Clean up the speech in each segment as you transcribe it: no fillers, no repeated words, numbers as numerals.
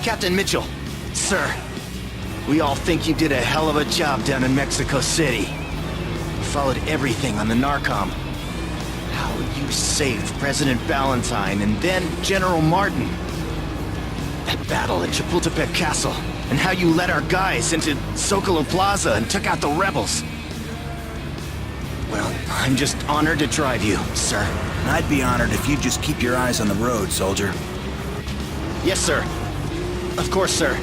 Captain Mitchell, sir, we all think you did a hell of a job down in Mexico City. You followed everything on the Narcom. How you saved President Ballantyne and then General Martin. That battle at Chapultepec Castle, and how you led our guys into Zocalo Plaza and took out the rebels. Well, I'm just honored to drive you, sir. I'd be honored if you'd just keep your eyes on the road, soldier. Yes, sir. Of course, sir.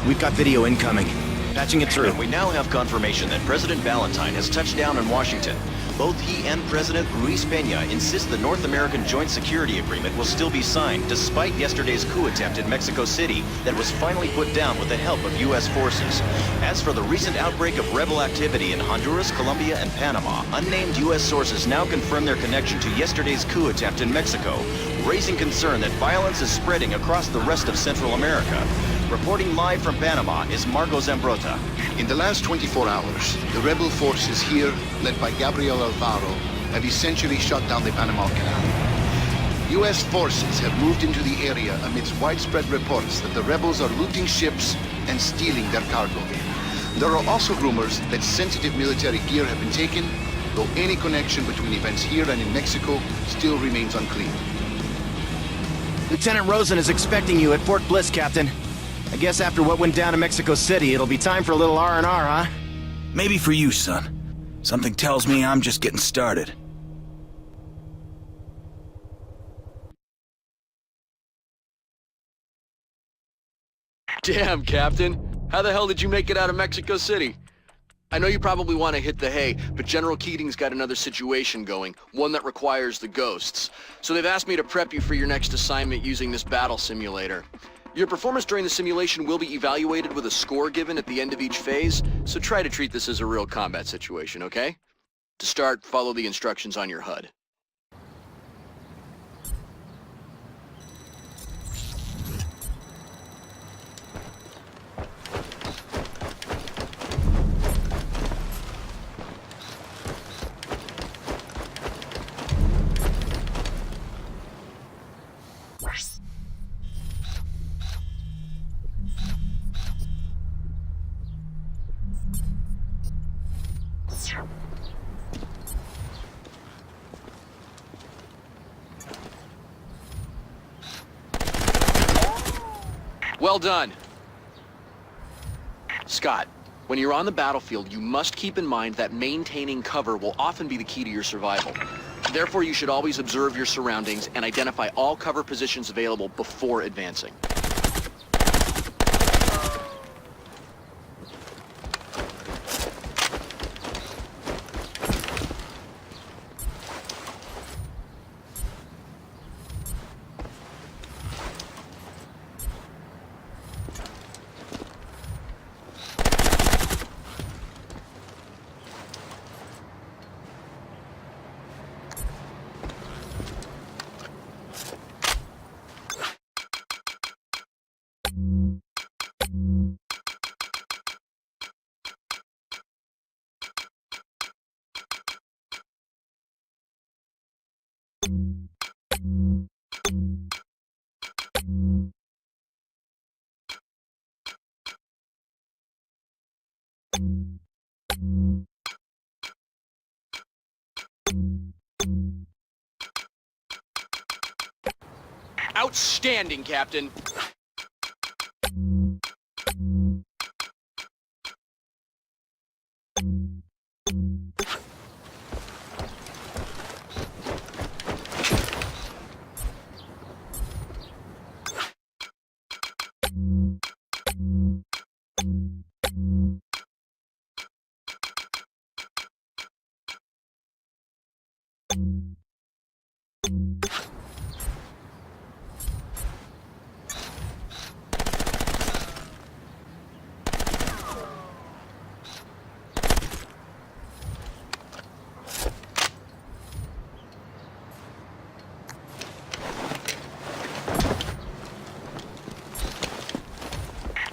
We've got video incoming. Patching it through. And we now have confirmation that President Ballantyne has touched down in Washington. Both he and President Ruiz Peña insist the North American Joint Security Agreement will still be signed, despite yesterday's coup attempt in Mexico City that was finally put down with the help of U.S. forces. As for the recent outbreak of rebel activity in Honduras, Colombia, and Panama, unnamed U.S. sources now confirm their connection to yesterday's coup attempt in Mexico, raising concern that violence is spreading across the rest of Central America. Reporting live from Panama is Marco Zambrota. In the last 24 hours, the rebel forces here, led by Gabriel Alvaro, have essentially shut down the Panama Canal. U.S. forces have moved into the area amidst widespread reports that the rebels are looting ships and stealing their cargo. There are also rumors that sensitive military gear have been taken, though any connection between events here and in Mexico still remains unclear. Lieutenant Rosen is expecting you at Fort Bliss, Captain. I guess after what went down in Mexico City, it'll be time for a little R&R, huh? Maybe for you, son. Something tells me I'm just getting started. Damn, Captain. How the hell did you make it out of Mexico City? I know you probably want to hit the hay, but General Keating's got another situation going, one that requires the ghosts. So they've asked me to prep you for your next assignment using this battle simulator. Your performance during the simulation will be evaluated with a score given at the end of each phase, so try to treat this as a real combat situation, okay? To start, follow the instructions on your HUD. Well done. Scott, when you're on the battlefield, you must keep in mind that maintaining cover will often be the key to your survival. Therefore, you should always observe your surroundings and identify all cover positions available before advancing. Outstanding, Captain.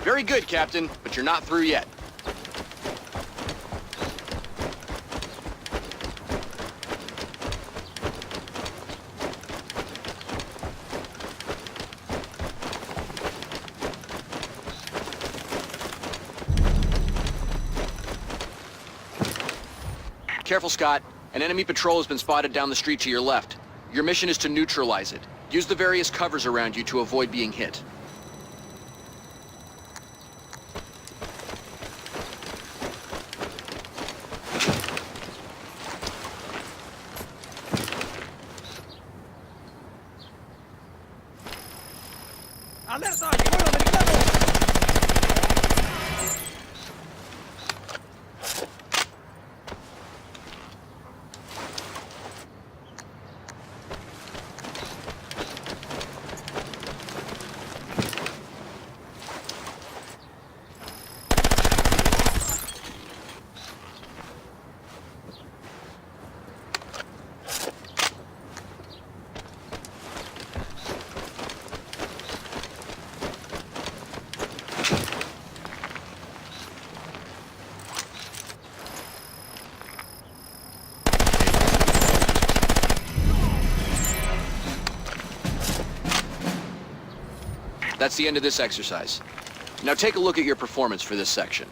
Very good, Captain, but you're not through yet. Careful, Scott. An enemy patrol has been spotted down the street to your left. Your mission is to neutralize it. Use the various covers around you to avoid being hit. ¡Alerta! ¡Llegó el americano! That's the end of this exercise. Now take a look at your performance for this section.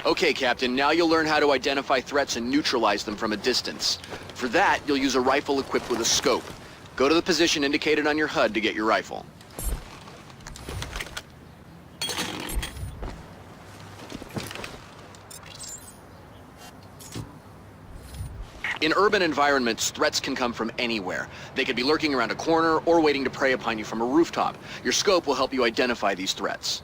Okay, Captain, now you'll learn how to identify threats and neutralize them from a distance. For that, you'll use a rifle equipped with a scope. Go to the position indicated on your HUD to get your rifle. In urban environments, threats can come from anywhere. They could be lurking around a corner or waiting to prey upon you from a rooftop. Your scope will help you identify these threats.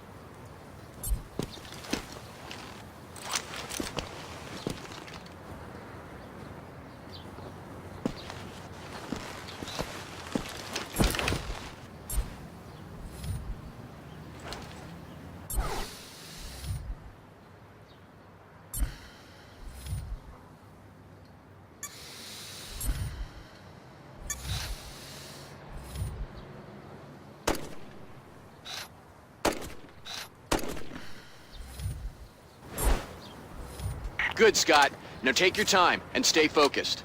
Good, Scott. Now take your time and stay focused.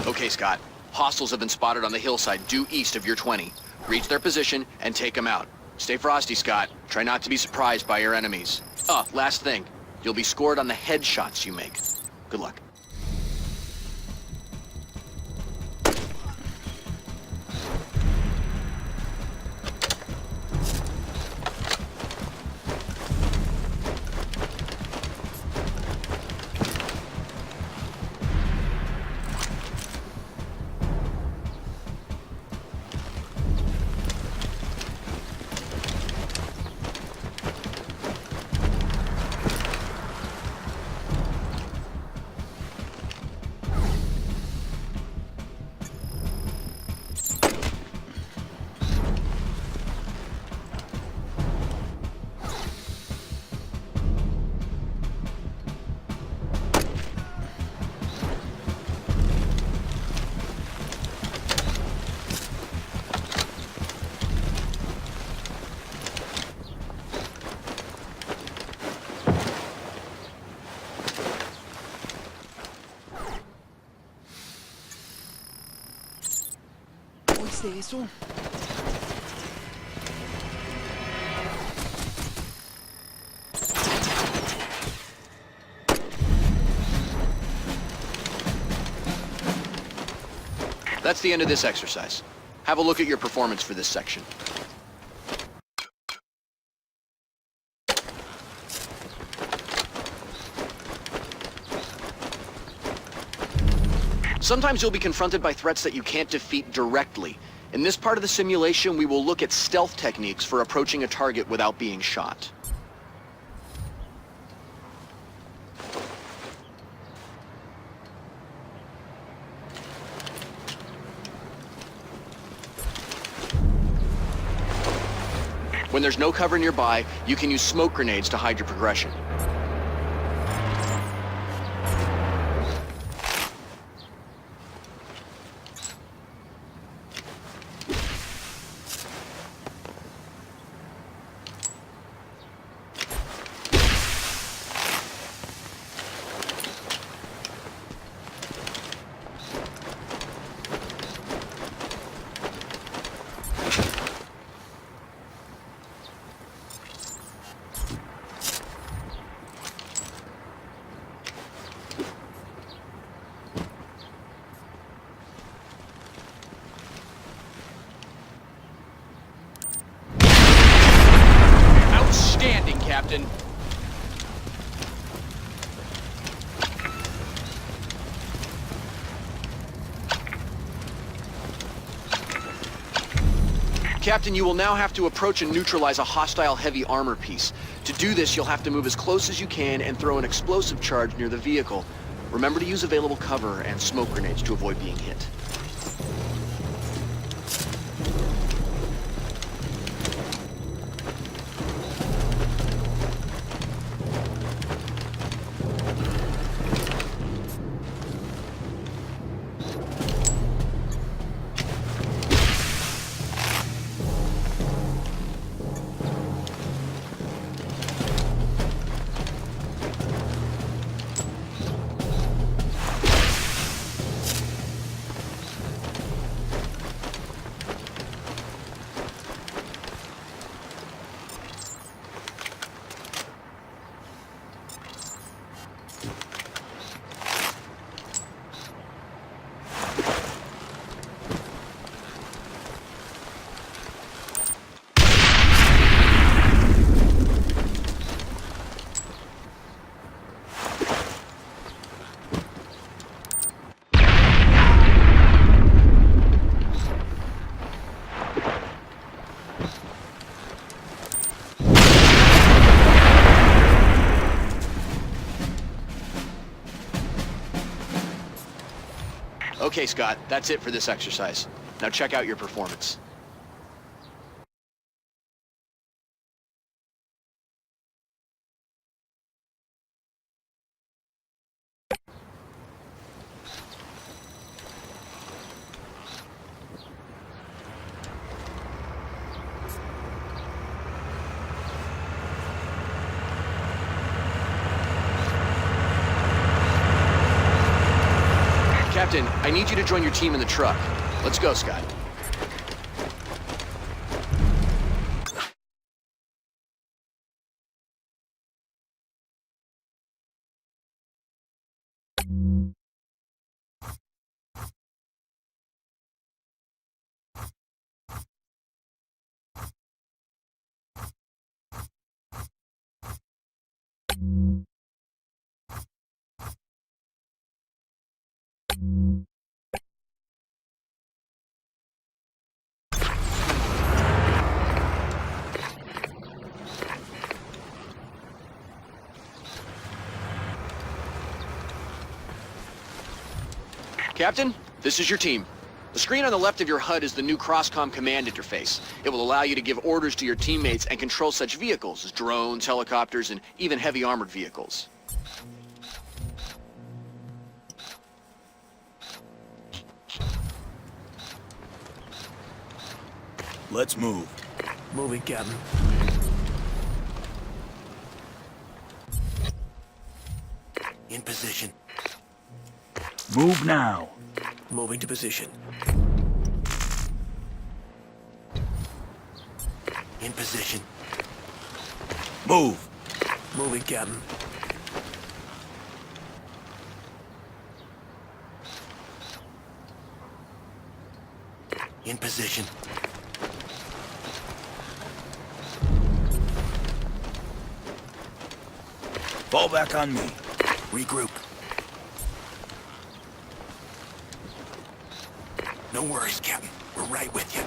Okay, Scott. Hostiles have been spotted on the hillside due east of your 20. Reach their position and take them out. Stay frosty, Scott. Try not to be surprised by your enemies. Last thing. You'll be scored on the headshots you make. Good luck. ¿Oíste eso? That's the end of this exercise. Have a look at your performance for this section. Sometimes you'll be confronted by threats that you can't defeat directly. In this part of the simulation, we will look at stealth techniques for approaching a target without being shot. When there's no cover nearby, you can use smoke grenades to hide your progression. Captain, you will now have to approach and neutralize a hostile heavy armor piece. To do this, you'll have to move as close as you can and throw an explosive charge near the vehicle. Remember to use available cover and smoke grenades to avoid being hit. Okay, Scott, that's it for this exercise. Now check out your performance. Captain, I need you to join your team in the truck. Let's go, Scott. Captain, this is your team. The screen on the left of your HUD is the new Crosscom command interface. It will allow you to give orders to your teammates and control such vehicles as drones, helicopters, and even heavy armored vehicles. Let's move. Moving, Captain. In position. Move now. Moving to position. In position. Move. Moving, Captain. In position. Fall back on me. Regroup. No worries, Captain. We're right with you.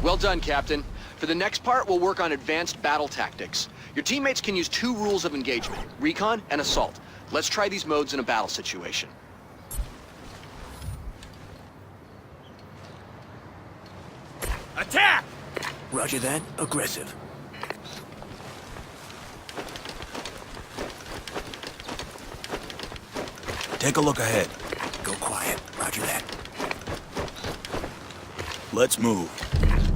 Well done, Captain. For the next part, we'll work on advanced battle tactics. Your teammates can use 2 rules of engagement, Recon and Assault. Let's try these modes in a battle situation. Attack! Roger that. Aggressive. Take a look ahead. Go quiet. Roger that. Let's move.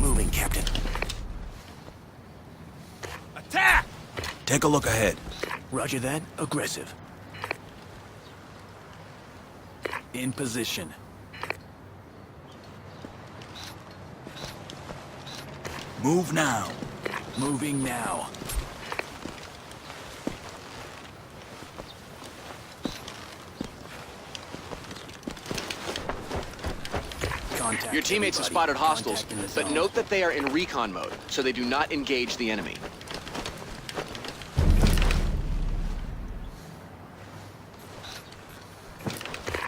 Moving, Captain. Attack! Take a look ahead. Roger that. Aggressive. In position. Move now. Moving now. Contact Your teammates have everybody. spotted hostiles, Contact in the but zone. note that they are in recon mode, so they do not engage the enemy.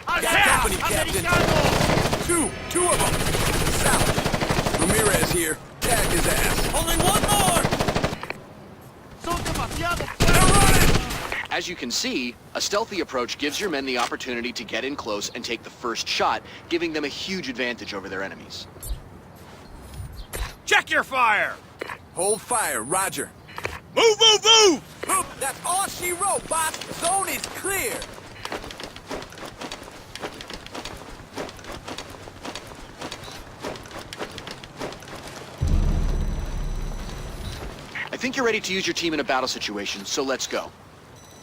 Got company, Captain. Two of them. South. He's here. Tag his ass. Only one more! They're running! As you can see, a stealthy approach gives your men the opportunity to get in close and take the first shot, giving them a huge advantage over their enemies. Check your fire! Hold fire, roger. Move, move, move! Move! That's all she wrote, boss. Zone is clear. I think you're ready to use your team in a battle situation, so let's go.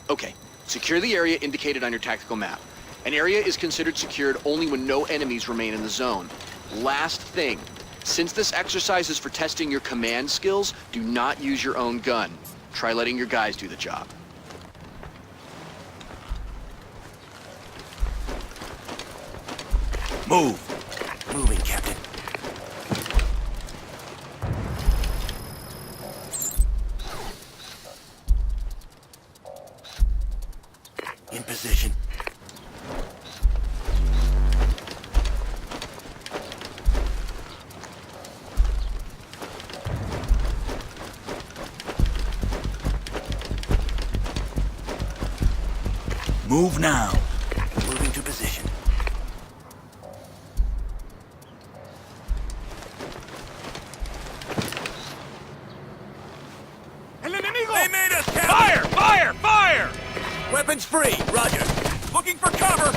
Okay, secure the area indicated on your tactical map. An area is considered secured only when no enemies remain in the zone. Last thing, since this exercise is for testing your command skills, do not use your own gun. Try letting your guys do the job. Move. Moving, Captain. In position. Move now. Moving to position. They made us, Captain! Fire! Fire! Fire! Weapons free, roger. Looking for cover!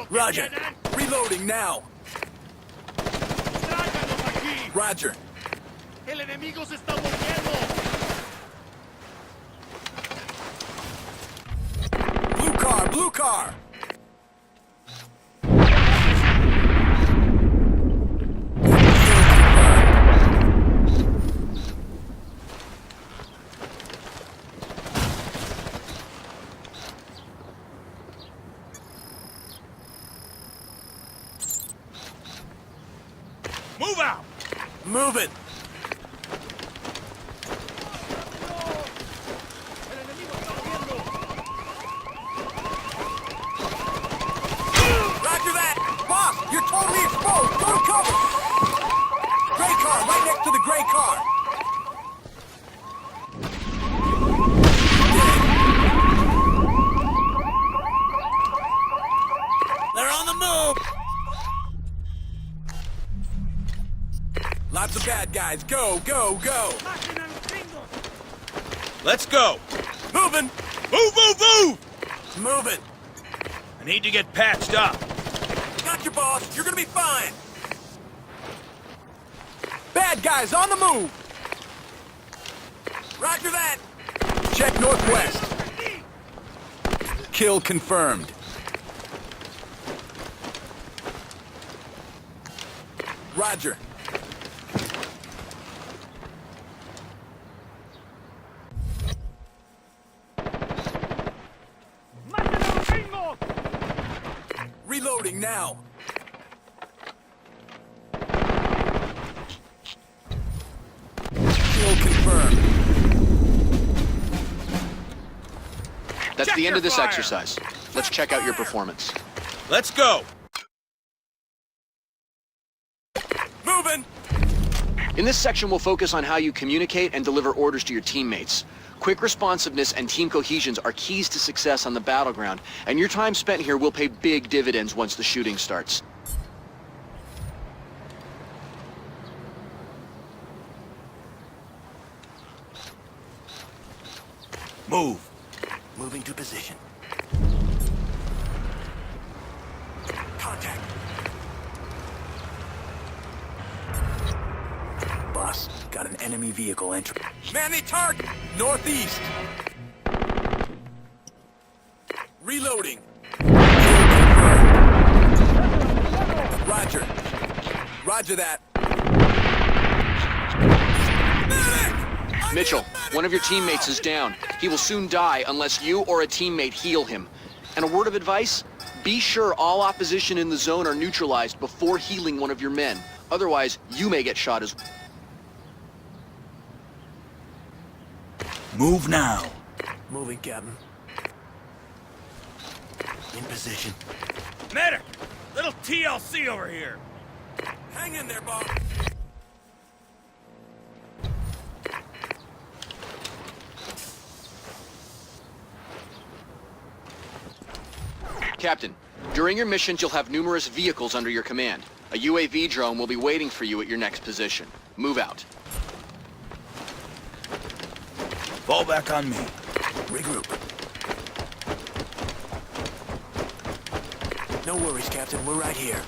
Roger. Reloading now. Roger. ¡El enemigo se está moviendo! Blue car, blue car! Move out! Move it! ¡El enemigo está moviendo! Roger that! Boss, you're totally exposed! Go to cover! Gray car, right next to the gray car! They're on the move! Lots of bad guys. Go, go, go! ¡Máquina los gringos! Let's go! Moving! Move, move, move! Move it! I need to get patched up. Got you, boss. You're gonna be fine. Bad guys on the move. Roger that. Check northwest. Kill confirmed. Roger. ¡Máquina los gringos! Reloading now. Kill confirmed. That's Check the end your of this fire. exercise. Let's check out your performance. Let's go! Moving. In this section, we'll focus on how you communicate and deliver orders to your teammates. Quick responsiveness and team cohesions are keys to success on the battleground, and your time spent here will pay big dividends once the shooting starts. Move. Moving to position. Contact. Boss, got an enemy vehicle entry. Man the target! Northeast! Reloading. Roger. Roger that. Medic! I Mitchell, need a medic one of your now! teammates is down. He will soon die unless you or a teammate heal him. And a word of advice, be sure all opposition in the zone are neutralized before healing one of your men. Otherwise, you may get shot as well. Move now. Moving, Captain. In position. Medic! Little TLC over here! Hang in there, boss. Captain, during your missions, you'll have numerous vehicles under your command. A UAV drone will be waiting for you at your next position. Move out. Fall back on me. Regroup. No worries, Captain. We're right here.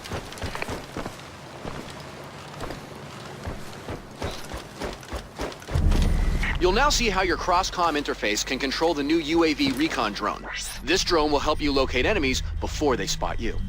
You'll now see how your cross-comm interface can control the new UAV Recon drone. This drone will help you locate enemies before they spot you.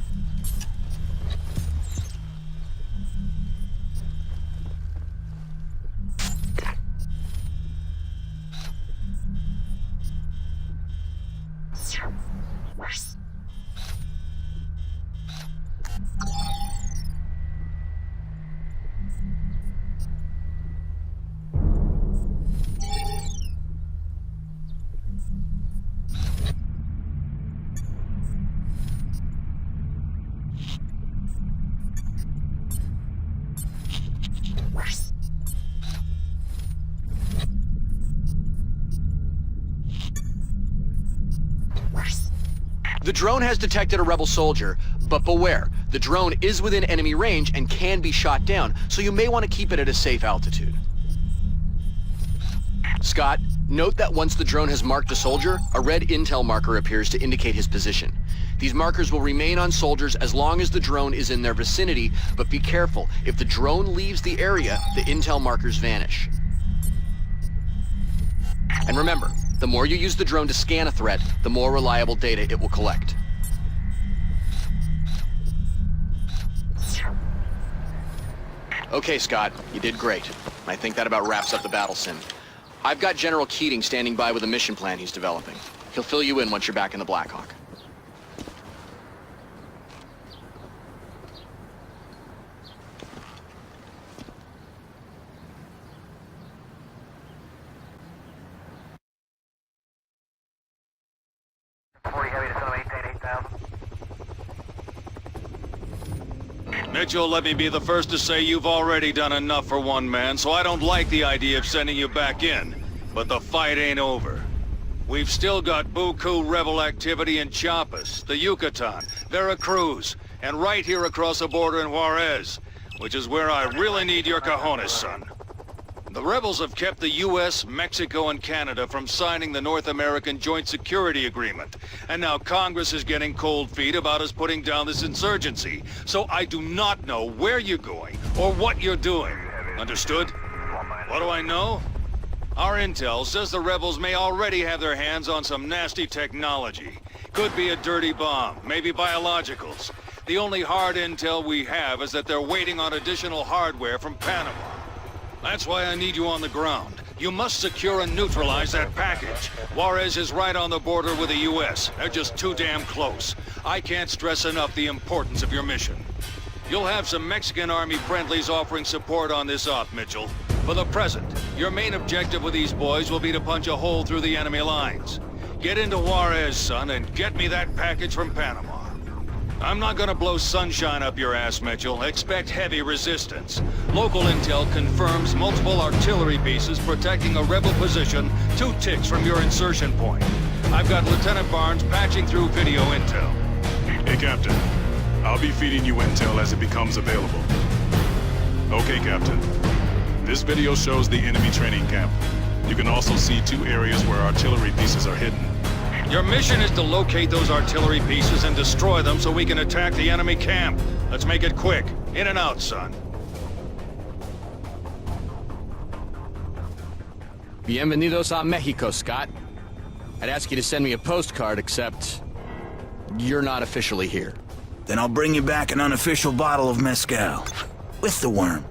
The drone has detected a rebel soldier, but beware, the drone is within enemy range and can be shot down, so you may want to keep it at a safe altitude. Scott, note that once the drone has marked a soldier, a red intel marker appears to indicate his position. These markers will remain on soldiers as long as the drone is in their vicinity, but be careful, if the drone leaves the area, the intel markers vanish. And remember, the more you use the drone to scan a threat, the more reliable data it will collect. Okay, Scott, you did great. I think that about wraps up the battle sim. I've got General Keating standing by with a mission plan he's developing. He'll fill you in once you're back in the Blackhawk. Mitchell, let me be the first to say you've already done enough for one man, so I don't like the idea of sending you back in. But the fight ain't over. We've still got buku rebel activity in Chiapas, the Yucatan, Veracruz, and right here across the border in Juarez, which is where I really need your cojones, son. The rebels have kept the U.S., Mexico, and Canada from signing the North American Joint Security Agreement, and now Congress is getting cold feet about us putting down this insurgency, so I do not know where you're going or what you're doing. Understood? What do I know? Our intel says the rebels may already have their hands on some nasty technology. Could be a dirty bomb, maybe biologicals. The only hard intel we have is that they're waiting on additional hardware from Panama. That's why I need you on the ground. You must secure and neutralize that package. Juarez is right on the border with the U.S. They're just too damn close. I can't stress enough the importance of your mission. You'll have some Mexican Army friendlies offering support on this op, Mitchell. For the present, your main objective with these boys will be to punch a hole through the enemy lines. Get into Juarez, son, and get me that package from Panama. I'm not gonna blow sunshine up your ass, Mitchell. Expect heavy resistance. Local intel confirms multiple artillery pieces protecting a rebel position 2 ticks from your insertion point. I've got Lieutenant Barnes patching through video intel. Hey, Captain. I'll be feeding you intel as it becomes available. Okay, Captain. This video shows the enemy training camp. You can also see 2 areas where artillery pieces are hidden. Your mission is to locate those artillery pieces and destroy them so we can attack the enemy camp. Let's make it quick. In and out, son. Bienvenidos a Mexico, Scott. I'd ask you to send me a postcard, except you're not officially here. Then I'll bring you back an unofficial bottle of mezcal. With the worm.